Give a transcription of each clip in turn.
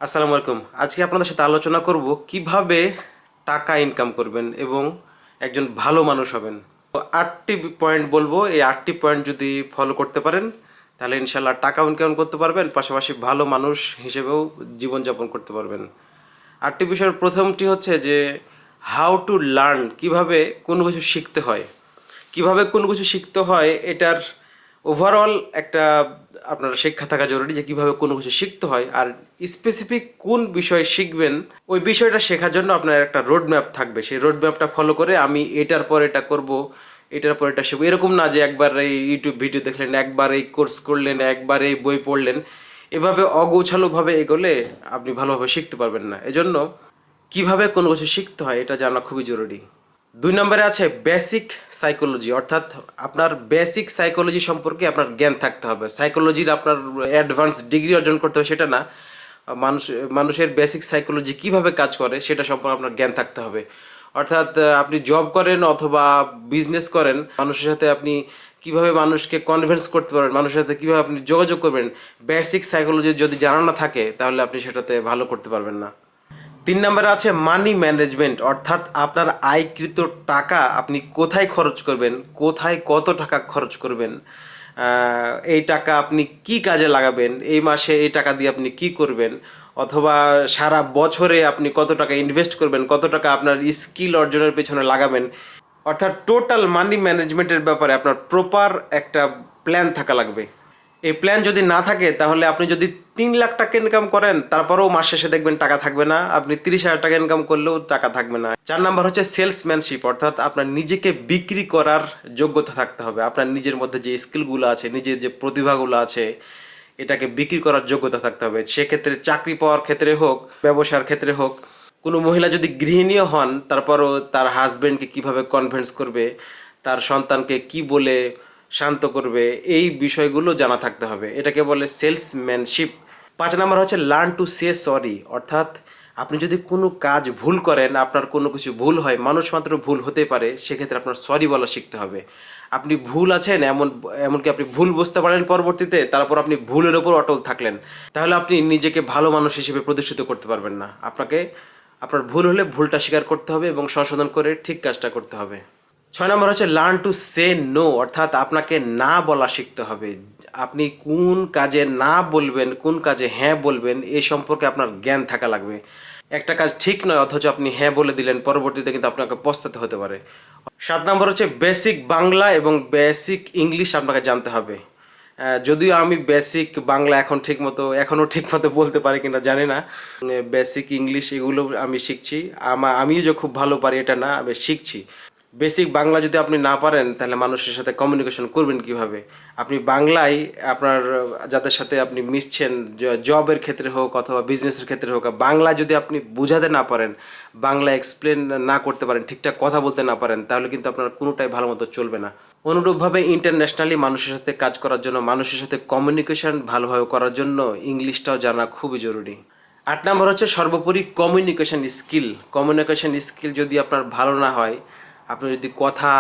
আসসালামু আলাইকুম। আজকে আপনাদের সাথে আলোচনা করব কিভাবে টাকা ইনকাম করবেন এবং একজন ভালো মানুষ হবেন। তো 8টি পয়েন্ট বলবো, এই 8টি পয়েন্ট যদি ফলো করতে পারেন তাহলে ইনশাল্লাহ টাকা ইনকাম করতে পারবেন, পাশাপাশি ভালো মানুষ হিসেবেও জীবনযাপন করতে পারবেন। 8টি বিষয়ের প্রথমটি হচ্ছে যে হাউ টু লার্ন, কিভাবে কোনো কিছু শিখতে হয়। কিভাবে কোনো কিছু শিখতে হয় এটার ওভারঅল একটা আপনার শিক্ষা থাকা জরুরি, যে কিভাবে কোনো কিছু শিখতে হয় আর স্পেসিফিক কোন বিষয় শিখবেন ওই বিষয়টা শেখার জন্য আপনার একটা রোড ম্যাপ থাকবে। সেই রোড ম্যাপটা ফলো করে আমি এটার পর এটা করব, এটার পর এটা শিখবো, এরকম না যে একবার এই ইউটিউব ভিডিও দেখলেন, একবার এই কোর্স করলেন, একবার এই বই পড়লেন। এভাবে অগোছালোভাবে এগোলে আপনি ভালোভাবে শিখতে পারবেন না। এজন্য কিভাবে কোনো কিছু শিখতে হয় এটা জানা খুবই জরুরি। 2 নম্বরে আছে বেসিক সাইকোলজি, অর্থাৎ আপনার বেসিক সাইকোলজি সম্পর্কে আপনার জ্ঞান থাকতে হবে। সাইকোলজির আপনার অ্যাডভান্স ডিগ্রি অর্জন করতে হবে সেটা না, মানুষ মানুষের বেসিক সাইকোলজি কিভাবে কাজ করে সেটা সম্পর্কে আপনার জ্ঞান থাকতে হবে। অর্থাৎ আপনি জব করেন অথবা বিজনেস করেন, মানুষের সাথে আপনি কিভাবে মানুষকে কনভিন্স করতে পারবেন, মানুষের সাথে কীভাবে আপনি যোগাযোগ করবেন, বেসিক সাইকোলজি যদি জানা না থাকে তাহলে আপনি সেটাতে ভালো করতে পারবেন না। 3 নম্বরে আছে মানি ম্যানেজমেন্ট, অর্থাৎ আপনার আয়কৃত টাকা আপনি কোথায় খরচ করবেন, কোথায় কত টাকা খরচ করবেন, এই টাকা আপনি কি কাজে লাগাবেন, এই মাসে এই টাকা দিয়ে আপনি কি করবেন, অথবা সারা বছরে আপনি কত টাকা ইনভেস্ট করবেন, কত টাকা আপনার স্কিল অর্জনের পেছনে লাগাবেন। অর্থাৎ টোটাল মানি ম্যানেজমেন্টের ব্যাপারে আপনার প্রপার একটা প্ল্যান থাকা লাগবে। এই প্ল্যান যদি না থাকে তাহলে আপনি যদি 3 লাখ টাকা ইনকাম করেন তারপরেও মাস শেষে দেখবেন টাকা থাকবে না, আপনি 30,000 টাকা ইনকাম করলেও টাকা থাকবে না। 4 নম্বর হচ্ছে সেলসম্যানশিপ, অর্থাৎ আপনার নিজেকে বিক্রি করার যোগ্যতা থাকতে হবে। আপনার নিজের মধ্যে যে স্কিলগুলো আছে, নিজের যে প্রতিভাগুলো আছে, এটাকে বিক্রি করার যোগ্যতা থাকতে হবে। সেক্ষেত্রে চাকরি পাওয়ার ক্ষেত্রে হোক, ব্যবসার ক্ষেত্রে হোক। কোনো মহিলা যদি গৃহিণীও হন তারপরও তার হাজব্যান্ডকে কিভাবে কনভিন্স করবে, তার সন্তানকে কি বলে শান্ত করবে, এই বিষয়গুলো জানা থাকতে হবে। এটাকে বলে সেলসম্যানশিপ। 5 নম্বর হচ্ছে লার্ন টু সে সরি, অর্থাৎ আপনি যদি কোনো কাজ ভুল করেন, আপনার কোনো কিছু ভুল হয়, মানুষ মাত্র ভুল হতে পারে, সেক্ষেত্রে আপনার সরি বলা শিখতে হবে। আপনি ভুল আছেন এমনকি আপনি ভুল বুঝতে পারেন পরবর্তীতে, তারপর আপনি ভুলের ওপর অটল থাকলেন, তাহলে আপনি নিজেকে ভালো মানুষ হিসেবে প্রতিষ্ঠিত করতে পারবেন না। আপনাকে আপনার ভুল হলে ভুলটা স্বীকার করতে হবে এবং সংশোধন করে ঠিক কাজটা করতে হবে। 6 নম্বর হচ্ছে লার্ন টু সে নো, অর্থাৎ আপনাকে না বলা শিখতে হবে। আপনি কোন কাজে না বলবেন, কোন কাজে হ্যাঁ বলবেন, এই সম্পর্কে আপনার জ্ঞান থাকা লাগবে। একটা কাজ ঠিক নয় অথচ আপনি হ্যাঁ বলে দিলেন, পরবর্তীতে কিন্তু আপনাকে পস্তাতে হতে পারে। 7 নম্বর হচ্ছে বেসিক বাংলা এবং বেসিক ইংলিশ আপনাকে জানতে হবে। যদিও আমি বেসিক বাংলা এখনও ঠিকমতো বলতে পারি কিনা জানি না। বেসিক ইংলিশ এগুলো আমি শিখছি। আমিও যে খুব ভালো পারি এটা না, আমি শিখছি। বেসিক বাংলা যদি আপনি না পারেন তাহলে মানুষের সাথে কমিউনিকেশন করবেন কিভাবে? আপনি বাংলায় আপনার যাদের সাথে আপনি মিশছেন, জবের ক্ষেত্রে হোক অথবা বিজনেসের ক্ষেত্রে হোক, বাংলা যদি আপনি বুঝাতে না পারেন, বাংলা এক্সপ্লেন না করতে পারেন, ঠিকঠাক কথা বলতে না পারেন, তাহলে কিন্তু আপনার কোনোটাই ভালো মতো চলবে না। অনুরূপভাবে ইন্টারন্যাশনালি মানুষের সাথে কাজ করার জন্য, মানুষের সাথে কমিউনিকেশন ভালোভাবে করার জন্য ইংলিশটাও জানা খুবই জরুরি। 8 নম্বর হচ্ছে সর্বোপরি কমিউনিকেশন স্কিল। কমিউনিকেশন স্কিল যদি আপনার ভালো না হয়, আপনি যদি কথা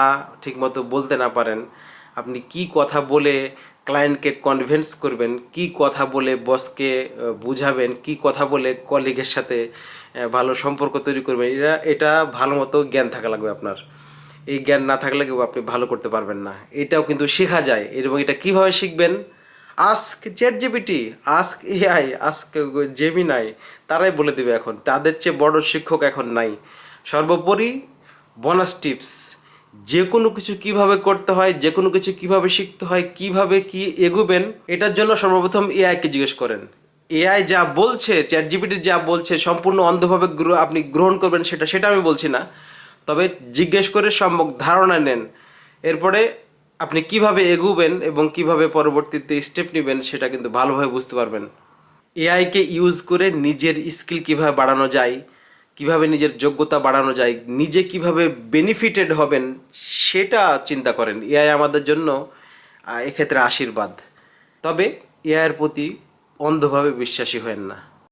ঠিকমতো বলতে না পারেন, আপনি কি কথা বলে ক্লায়েন্টকে কনভিন্স করবেন, কি কথা বলে বসকে বুঝাবেন, কি কথা বলে কলিগের সাথে ভালো সম্পর্ক তৈরি করবেন, এটা ভালো মতো জ্ঞান থাকা লাগবে আপনার। এই জ্ঞান না থাকলে কেউ আপনি ভালো করতে পারবেন না। এটাও কিন্তু শেখা যায়, এবং এটা কীভাবে শিখবেন? Ask chat GPT, ask AI, ask Gemini, তারাই বলে দেবে। এখন তাদের চেয়ে বড় শিক্ষক এখন নাই। সর্বোপরি বোনাস টিপস, যে কোনো কিছু কিভাবে করতে হয়, যে কোনো কিছু কিভাবে শিখতে হয়, কিভাবে কি এগোবেন, এটার জন্য সর্বপ্রথম এআইকে জিজ্ঞেস করেন। এআই যা বলছে, চ্যাট জিপিটি যা বলছে সম্পূর্ণ অন্ধভাবে আপনি গ্রহণ করবেন সেটা আমি বলছি না, তবে জিজ্ঞেস করে সম্যক ধারণা নেন। এরপরে আপনি কিভাবে এগোবেন এবং কিভাবে পরবর্তীতে স্টেপ নেবেন সেটা কিন্তু ভালোভাবে বুঝতে পারবেন। এআইকে ইউজ করে নিজের স্কিল কিভাবে বাড়ানো যায়, কিভাবে নিজের যোগ্যতা বাড়ানো যায়, নিজে কিভাবে বেনিফিটেড হবেন সেটা চিন্তা করেন। এআই আমাদের জন্য এক্ষেত্রে আশীর্বাদ। তবে এআইয়ের প্রতি অন্ধভাবে বিশ্বাসী হয়েন না।